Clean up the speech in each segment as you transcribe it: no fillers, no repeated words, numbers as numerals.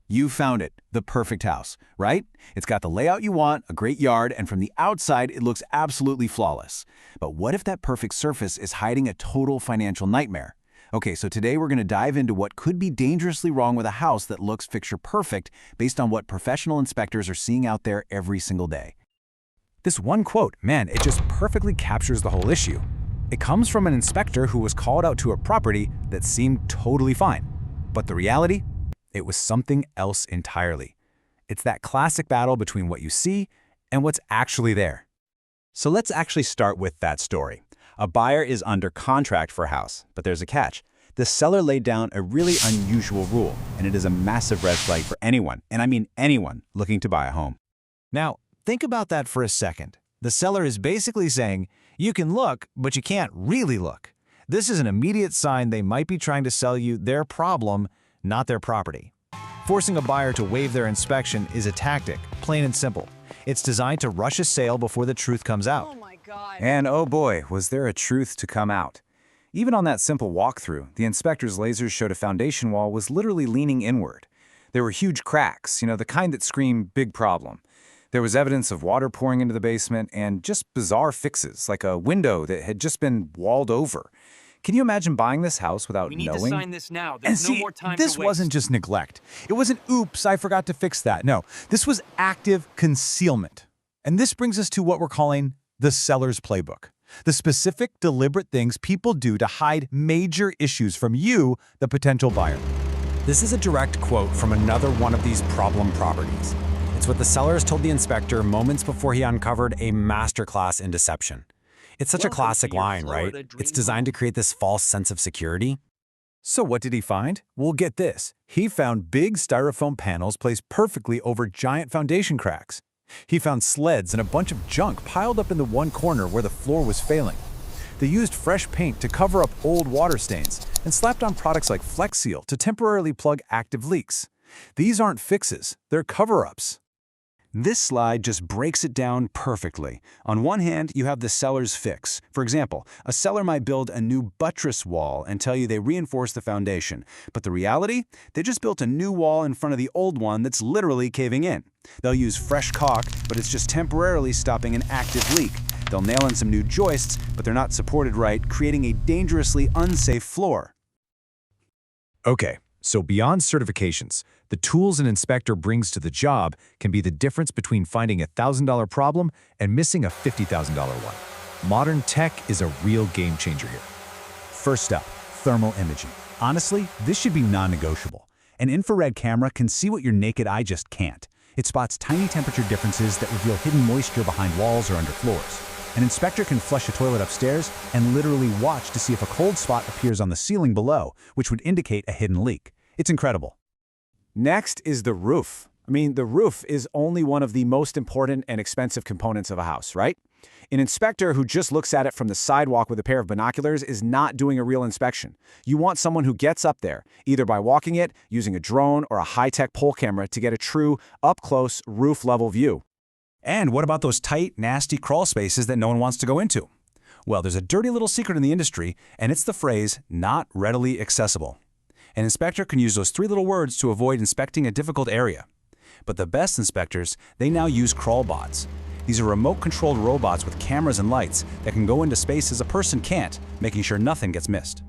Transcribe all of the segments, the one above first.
You found it, the perfect house, right? It's got the layout you want, a great yard, and from the outside, it looks absolutely flawless. But what if that perfect surface is hiding a total financial nightmare? Okay, so today we're going to dive into what could be dangerously wrong with a house that looks picture perfect based on what professional inspectors are seeing out there every single day. This one quote, man, it just perfectly captures the whole issue. It comes from an inspector who was called out to a property that seemed totally fine. But the reality? It was something else entirely. It's that classic battle between what you see and what's actually there. So let's actually start with that story. A buyer is under contract for a house, but there's a catch. The seller laid down a really unusual rule, and it is a massive red flag for anyone, and I mean anyone, looking to buy a home. Now, think about that for a second. The seller is basically saying, you can look, but you can't really look. This is an immediate sign they might be trying to sell you their problem, not their property. Forcing a buyer to waive their inspection is a tactic, plain and simple. It's designed to rush a sale before the truth comes out. Oh my God. And oh boy, was there a truth to come out. Even on that simple walkthrough, the inspector's lasers showed a foundation wall was literally leaning inward. There were huge cracks, the kind that scream big problem. There was evidence of water pouring into the basement and just bizarre fixes, like a window that had just been walled over. Can you imagine buying this house without knowing? We need to sign this now. And There's no see, more time to this waste. wasn't just neglect. It wasn't, oops, I forgot to fix that. No, this was active concealment. And this brings us to what we're calling the seller's playbook. The specific, deliberate things people do to hide major issues from you, the potential buyer. This is a direct quote from another one of these problem properties. It's what the sellers told the inspector moments before he uncovered a masterclass in deception. It's such a classic line, right? It's designed to create this false sense of security. So what did he find? Well, get this. He found big styrofoam panels placed perfectly over giant foundation cracks. He found sleds and a bunch of junk piled up in the one corner where the floor was failing. They used fresh paint to cover up old water stains and slapped on products like Flex Seal to temporarily plug active leaks. These aren't fixes, they're cover-ups. This slide just breaks it down perfectly. On one hand, you have the seller's fix. For example, a seller might build a new buttress wall and tell you they reinforced the foundation. But the reality? They just built a new wall in front of the old one that's literally caving in. They'll use fresh caulk, but it's just temporarily stopping an active leak. They'll nail in some new joists, but they're not supported right, creating a dangerously unsafe floor. Okay, so beyond certifications, the tools an inspector brings to the job can be the difference between finding a $1,000 problem and missing a $50,000 one. Modern tech is a real game changer here. First up, thermal imaging. Honestly, this should be non-negotiable. An infrared camera can see what your naked eye just can't. It spots tiny temperature differences that reveal hidden moisture behind walls or under floors. An inspector can flush a toilet upstairs and literally watch to see if a cold spot appears on the ceiling below, which would indicate a hidden leak. It's incredible. Next is the roof. The roof is only one of the most important and expensive components of a house, right? An inspector who just looks at it from the sidewalk with a pair of binoculars is not doing a real inspection. You want someone who gets up there, either by walking it, using a drone, or a high-tech pole camera to get a true, up-close, roof-level view. And what about those tight, nasty crawl spaces that no one wants to go into? Well, there's a dirty little secret in the industry, and it's the phrase, not readily accessible. An inspector can use those three little words to avoid inspecting a difficult area. But the best inspectors, they now use crawl bots. These are remote-controlled robots with cameras and lights that can go into spaces a person can't, making sure nothing gets missed.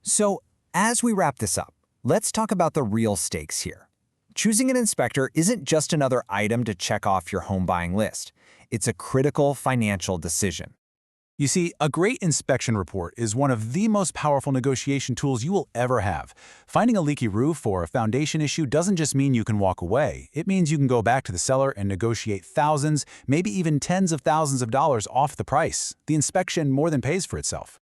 So, as we wrap this up, let's talk about the real stakes here. Choosing an inspector isn't just another item to check off your home buying list. It's a critical financial decision. You see, a great inspection report is one of the most powerful negotiation tools you will ever have. Finding a leaky roof or a foundation issue doesn't just mean you can walk away. It means you can go back to the seller and negotiate thousands, maybe even tens of thousands of dollars off the price. The inspection more than pays for itself.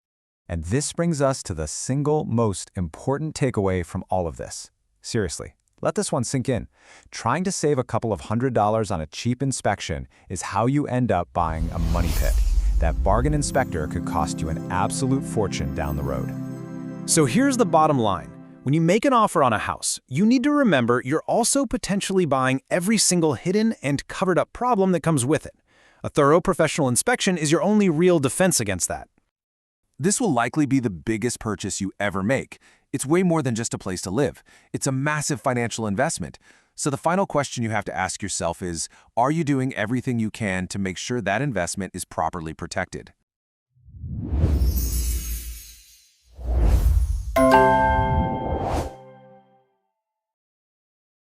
And this brings us to the single most important takeaway from all of this. Seriously, let this one sink in. Trying to save a couple of $100s on a cheap inspection is how you end up buying a money pit. That bargain inspector could cost you an absolute fortune down the road. So here's the bottom line. When you make an offer on a house, you need to remember you're also potentially buying every single hidden and covered-up problem that comes with it. A thorough professional inspection is your only real defense against that. This will likely be the biggest purchase you ever make. It's way more than just a place to live. It's a massive financial investment. So the final question you have to ask yourself is, are you doing everything you can to make sure that investment is properly protected?